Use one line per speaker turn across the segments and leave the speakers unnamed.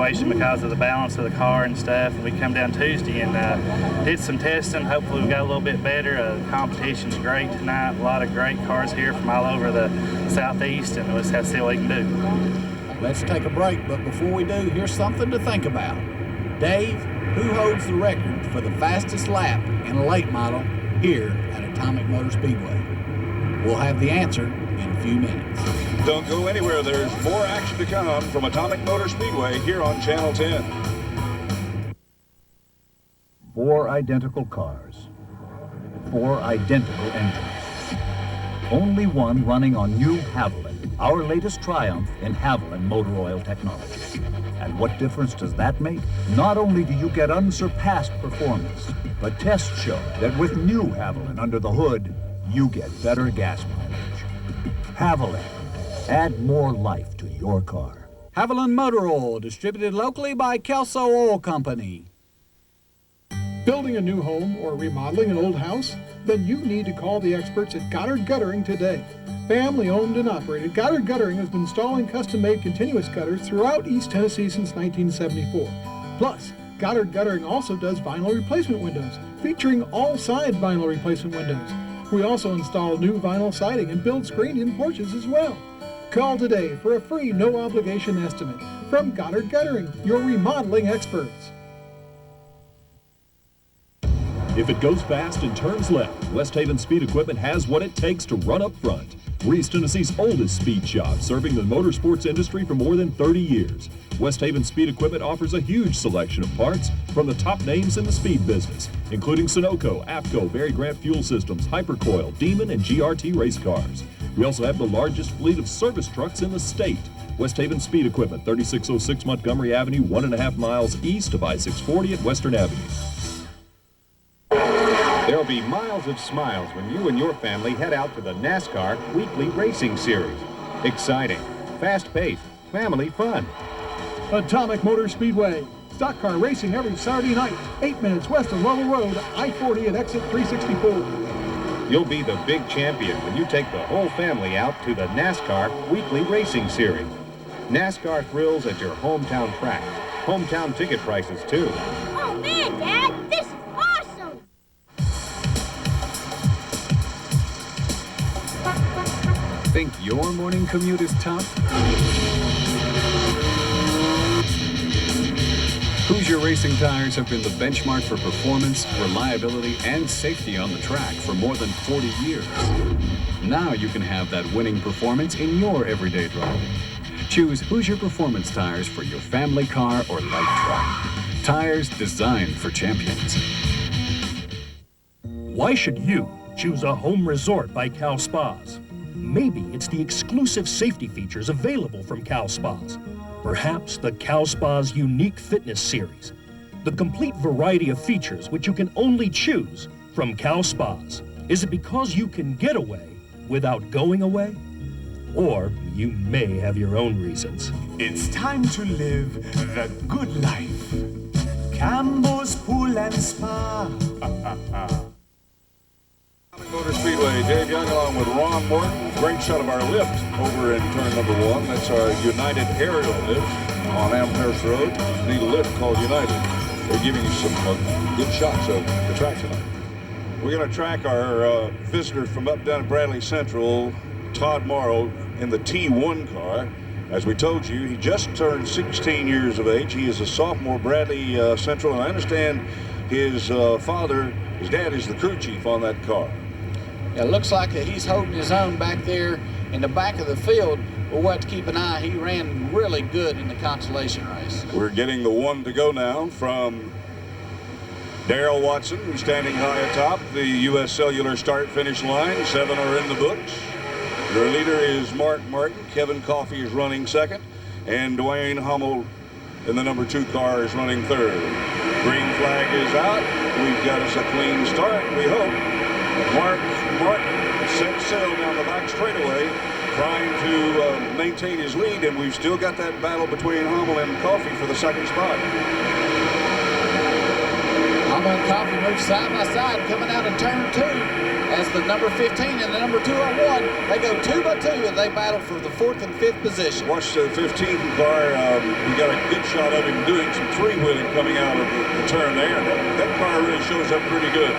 situation because of the balance of the car and stuff. We come down Tuesday and did some testing. Hopefully we got a little bit better. The competition's great tonight. A lot of great cars here from all over the southeast, and let's have to see what we can do.
Let's take a break, but before we do, here's something to think about. Dave, who holds the record for the fastest lap in a late model here at Atomic Motor Speedway? We'll have the answer in a few minutes.
Don't go anywhere. There's more action to come from Atomic Motor Speedway here on Channel 10.
4 identical cars, 4 identical engines. Only one running on new Haviland, our latest triumph in Haviland motor oil technology. And what difference does that make? Not only do you get unsurpassed performance, but tests show that with new Haviland under the hood, you get better gas mileage. Haviland. Add more life to your car.
Haviland Motor Oil, distributed locally by Kelso Oil Company.
Building a new home or remodeling an old house? Then you need to call the experts at Goddard Guttering today. Family owned and operated, Goddard Guttering has been installing custom-made continuous gutters throughout East Tennessee since 1974. Plus, Goddard Guttering also does vinyl replacement windows, featuring all-side vinyl replacement windows. We also install new vinyl siding and build screened-in porches as well. Call today for a free, no-obligation estimate from Goddard Guttering, your remodeling experts.
If it goes fast and turns left, West Haven Speed Equipment has what it takes to run up front. We're East Tennessee's oldest speed shop, serving the motorsports industry for more than 30 years. West Haven Speed Equipment offers a huge selection of parts from the top names in the speed business, including Sunoco, APCO, Berry Grant Fuel Systems, Hypercoil, Demon, and GRT race cars. We also have the largest fleet of service trucks in the state. West Haven Speed Equipment, 3606 Montgomery Avenue, 1.5 miles east of I-640 at Western Avenue.
There'll be miles of smiles when you and your family head out to the NASCAR Weekly Racing Series. Exciting, fast-paced, family fun.
Atomic Motor Speedway. Stock car racing every Saturday night, 8 minutes west of Lovell Road, I-40 at exit 364.
You'll be the big champion when you take the whole family out to the NASCAR Weekly Racing Series. NASCAR thrills at your hometown track. Hometown ticket prices, too.
Oh, man, Dad, this is awesome!
Think your morning commute is tough? Hoosier Racing Tires have been the benchmark for performance, reliability, and safety on the track for more than 40 years. Now you can have that winning performance in your everyday driving. Choose Hoosier Performance Tires for your family car or light truck. Tires designed for champions.
Why should you choose a home resort by Cal Spas? Maybe it's the exclusive safety features available from Cal Spas. Perhaps the Cal Spas Unique Fitness Series. The complete variety of features which you can only choose from Cal Spas. Is it because you can get away without going away? Or you may have your own reasons.
It's time to live the good life. Campbell's Pool and Spa.
Motor Speedway, Dave Young along with Ron Morton. Great shot of our lift over in turn number 1. That's our United aerial lift on Amherst Road. The lift called United. They're giving you some good shots of the track tonight. We're going to track our visitor from up down at Bradley Central, Todd Morrow, in the T1 car. As we told you, he just turned 16 years of age. He is a sophomore, Bradley Central, and I understand his dad is the crew chief on that car.
It looks like that he's holding his own back there in the back of the field. We'll have to keep an eye. He ran really good in the consolation race.
We're getting the 1 to go now from Darrell Watson, who's standing high atop the U.S. Cellular start-finish line. 7 are in the books. Their leader is Mark Martin. Kevin Coffey is running second. And Dwayne Hummel in the number 2 car is running third. Green flag is out. We've got us a clean start, we hope. Mark Martin set sail down the back straightaway, trying to maintain his lead, and we've still got that battle between Hummel and Coffey for the second spot.
Hamel and Coffee move side by side coming out of turn 2 as the number 15 and the number 201. They go 2 by 2 and they battle for the 4th and 5th position.
Watch the 15 car. We got a good shot of him doing some three-wheeling coming out of the turn there. That car really shows up pretty good.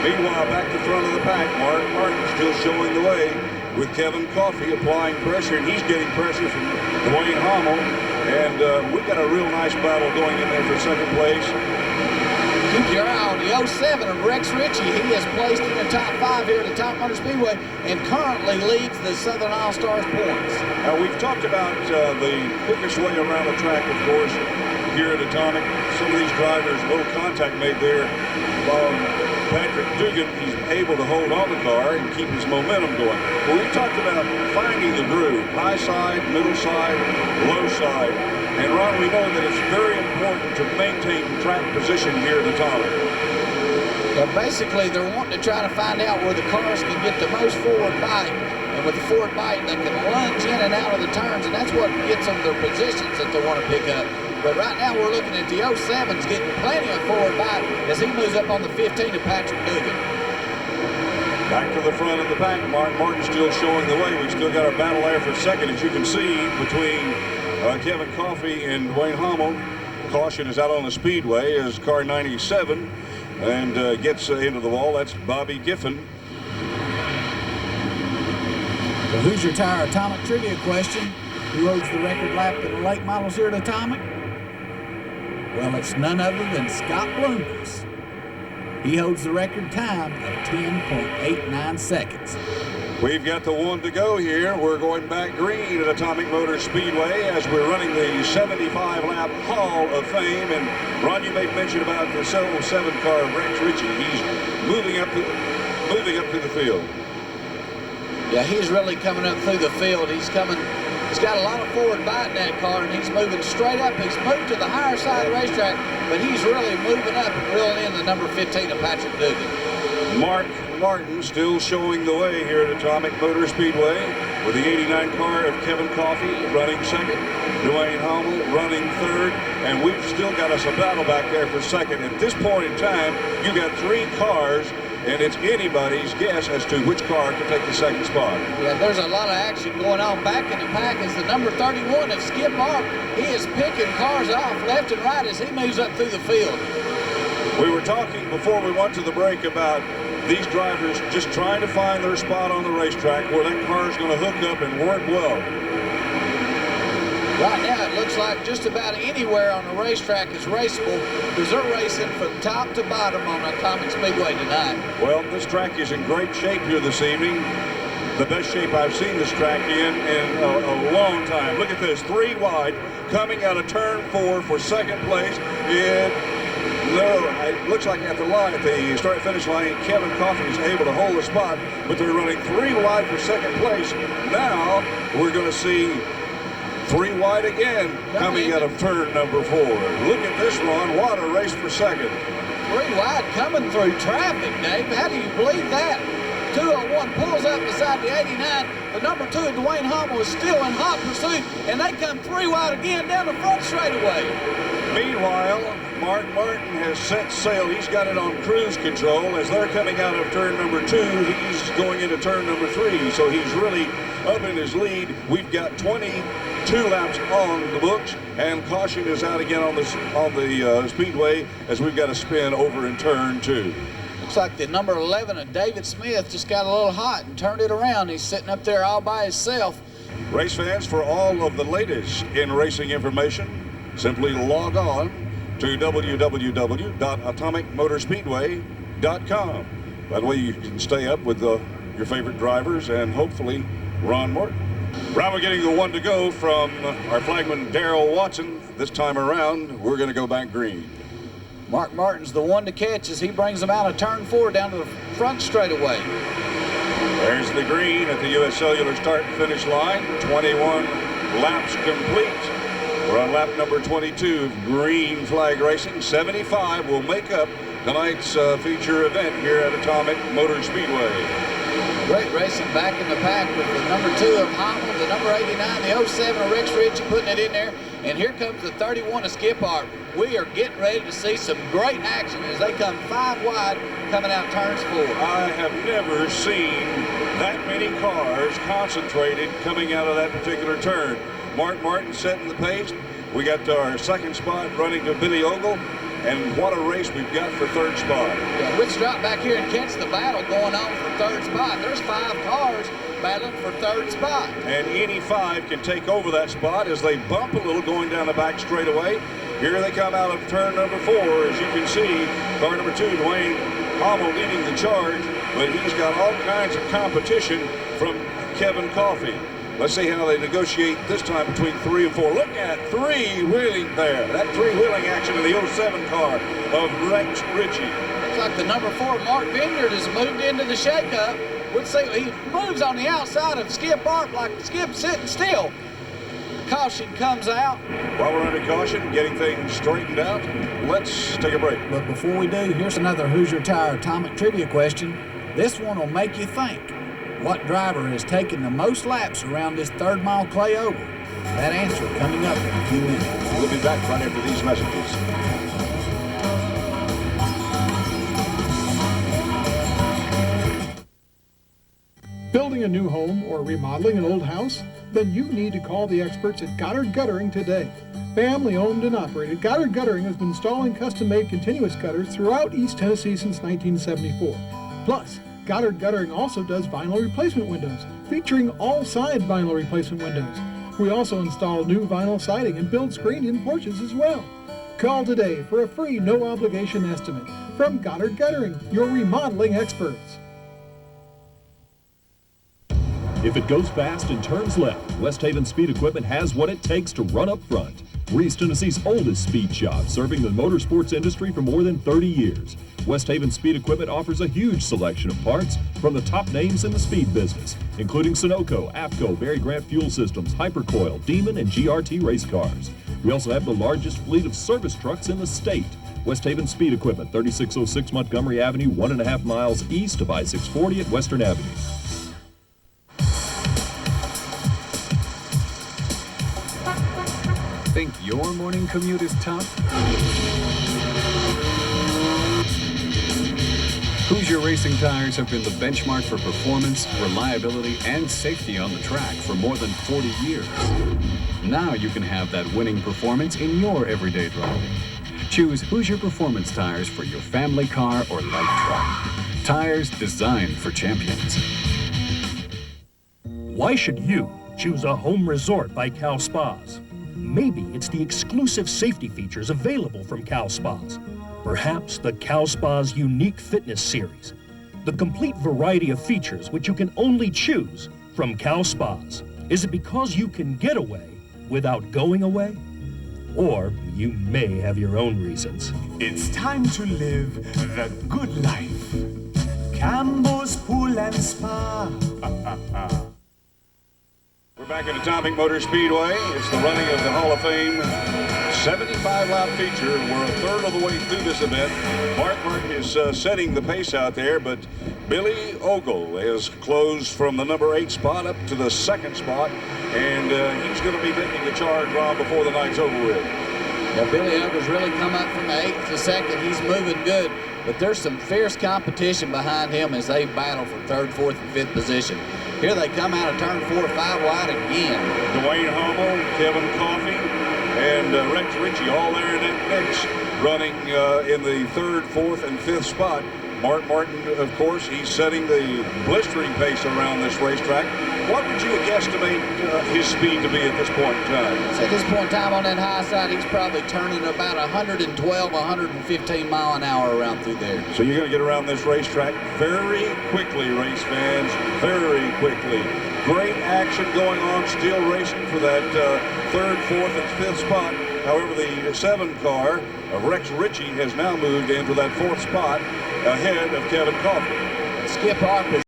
Meanwhile, back to front of the pack, Mark Martin still showing the way with Kevin Coffey applying pressure, and he's getting pressure from Dwayne Hamel. And we got a real nice battle going in there for second place.
Keep your eye on the 07 of Rex Ritchie. He is placed in the top 5 here at the Atomic Motor Speedway and currently leads the Southern All-Stars points.
Now, we've talked about the quickest way around the track, of course, here at Atomic. Some of these drivers, a little contact made there. Patrick Dugan, he's able to hold on the car and keep his momentum going. But we've talked about finding the groove, high side, middle side, low side. And Ron, we know that it's very important to maintain track position here at Atomic.
Basically, they're wanting to try to find out where the cars can get the most forward bite. And with the forward bite, they can lunge in and out of the turns, and that's what gets them their positions that they want to pick up. But right now, we're looking at the 07's getting plenty of forward bite as he moves up on the 15 of Patrick Dugan.
Back to the front of the pack, Mark Martin still showing the way. We've still got our battle there for second, as you can see, between Kevin Coffey and Dwayne Hamel. Caution is out on the speedway as car 97 and gets into the wall. That's Bobby Giffen.
So who's your tire Atomic trivia question? Who holds the record lap in the late models here at Atomic? Well, it's none other than Scott Bloomquist. He holds the record time of 10.89 seconds.
We've got the one to go here. We're going back green at Atomic Motor Speedway as we're running the 75-lap Hall of Fame. And Ron, you made mention about the 707 car of Rex Ritchie. He's moving up to the field.
Yeah, he's really coming up through the field. He's got a lot of forward bite in that car, and he's moving straight up. He's moved to the higher side of the racetrack, but he's really moving up and reeling in the number 15 of Patrick Dugan.
Mark Martin still showing the way here at Atomic Motor Speedway with the 89 car of Kevin Coffey running second, Dwayne Hamel running third, and we've still got us a battle back there for second. At this point in time, you got 3 cars, and it's anybody's guess as to which car can take the second spot.
Yeah, there's a lot of action going on back in the pack as the number 31 of Skip Mark. He is picking cars off left and right as he moves up through the field.
We were talking before we went to the break about these drivers just trying to find their spot on the racetrack where that car is going to hook up and work well.
Right now, it looks like just about anywhere on the racetrack is raceable because they're racing from top to bottom on Atomic Speedway tonight.
Well, this track is in great shape here this evening. The best shape I've seen this track in a long time. Look at this, 3 wide, coming out of turn 4 for second place. It looks like at the start-finish line, Kevin Coffey is able to hold the spot, but they're running 3 wide for second place. Now we're going to see 3 wide again coming out of turn number 4. Look at this, Ron. What a race for second.
3 wide coming through traffic, Dave. How do you believe that? 201 pulls up beside the 89. The number 2, Dwayne Hamel, is still in hot pursuit, and they come 3 wide again down the front straightaway.
Meanwhile, Mark Martin has set sail. He's got it on cruise control. As they're coming out of turn number 2, he's going into turn number 3. So he's really up in his lead. We've got 22 laps on the books, and caution is out again on the speedway as we've got a spin over in turn 2.
Looks like the number 11 of David Smith just got a little hot and turned it around. He's sitting up there all by himself.
Race fans, for all of the latest in racing information, simply log on to www.atomicmotorspeedway.com. That way you can stay up with your favorite drivers and hopefully Ron Morton. Ron, we're getting the one to go from our flagman Darrell Watson. This time around, we're going to go back green.
Mark Martin's the one to catch as he brings them out of turn 4 down to the front straightaway.
There's the green at the U.S. Cellular start and finish line. 21 laps complete. We're on lap number 22 of Green Flag Racing. 75 will make up tonight's feature event here at Atomic Motor Speedway.
Great racing back in the pack with the number 2 of Hamel, the number 89, the 07 of Rex Ritchie putting it in there. And here comes the 31 of Skip Art. We are getting ready to see some great action as they come 5 wide coming out turns 4.
I have never seen that many cars concentrated coming out of that particular turn. Mark Martin setting the pace. We got our second spot running to Billy Ogle. And what a race we've got for third spot.
Yeah, let's drop back here and catch the battle going on for third spot. There's 5 cars battling for third spot.
And any 5 can take over that spot as they bump a little going down the back straightaway. Here they come out of turn number 4. As you can see, car number 2, Dwayne Hommel leading the charge, but he's got all kinds of competition from Kevin Coffey. Let's see how they negotiate this time between 3 and 4. Look at 3-wheeling there. That 3-wheeling action in the 07 car of Rex Ritchie.
Looks like the number 4, Mark Vineyard, has moved into the shakeup. Let's see, he moves on the outside of Skip Art like Skip's sitting still. Caution comes out.
While we're under caution, getting things straightened out, let's take a break.
But before we do, here's another Hoosier Tire Atomic Trivia question. This one will make you think. What driver has taken the most laps around this 3rd mile clay oval? That answer coming up in a few minutes.
We'll be back right after these messages.
Building a new home or remodeling an old house? Then you need to call the experts at Goddard Guttering today. Family owned and operated, Goddard Guttering has been installing custom-made continuous gutters throughout East Tennessee since 1974. Plus, Goddard Guttering also does vinyl replacement windows, featuring all-side vinyl replacement windows. We also install new vinyl siding and build screened-in porches as well. Call today for a free, no-obligation estimate from Goddard Guttering, your remodeling experts.
If it goes fast and turns left, West Haven Speed Equipment has what it takes to run up front. We're East Tennessee's oldest speed shop, serving the motorsports industry for more than 30 years. West Haven Speed Equipment offers a huge selection of parts from the top names in the speed business, including Sunoco, AFCO, Berry Grant Fuel Systems, Hypercoil, Demon, and GRT race cars. We also have the largest fleet of service trucks in the state. West Haven Speed Equipment, 3606 Montgomery Avenue, 1.5 miles east of I-640 at Western Avenue.
Think your morning commute is tough? Hoosier Racing Tires have been the benchmark for performance, reliability, and safety on the track for more than 40 years. Now you can have that winning performance in your everyday driving. Choose Hoosier Performance Tires for your family car or light truck. Tires designed for champions.
Why should you choose a home resort by Cal Spas? Maybe it's the exclusive safety features available from Cal Spas. Perhaps the Cal Spas Unique Fitness Series. The complete variety of features which you can only choose from Cal Spas. Is it because you can get away without going away? Or you may have your own reasons.
It's time to live the good life. Cambo's Pool and Spa.
We're back at Atomic Motor Speedway. It's the running of the Hall of Fame 75-lap feature. We're a third of the way through this event. Mark Martin is setting the pace out there, but Billy Ogle has closed from the number 8 spot up to the 2nd spot, and he's going to be taking the charge, Rob, before the night's over with.
Now, Billy Ogle's really come up from the 8th to 2nd. He's moving good, but there's some fierce competition behind him as they battle for 3rd, 4th, and 5th position. Here they come out of turn 4, 5 wide again.
Dwayne Hommel, Kevin Coffey, and Rex Ritchie all there in that mix, running in the 3rd, 4th, and 5th spot. Mark Martin, of course, he's setting the blistering pace around this racetrack. What would you guesstimate his speed to be at this point in time?
So at this point in time on that high side, he's probably turning about 112, 115 mile an hour around through there.
So you're going to get around this racetrack very quickly, race fans, very quickly. Great action going on, still racing for that 3rd, 4th, and 5th spot. However, the 7 car of Rex Ritchie has now moved into that 4th spot ahead of Kevin Coffey.
Skip Harper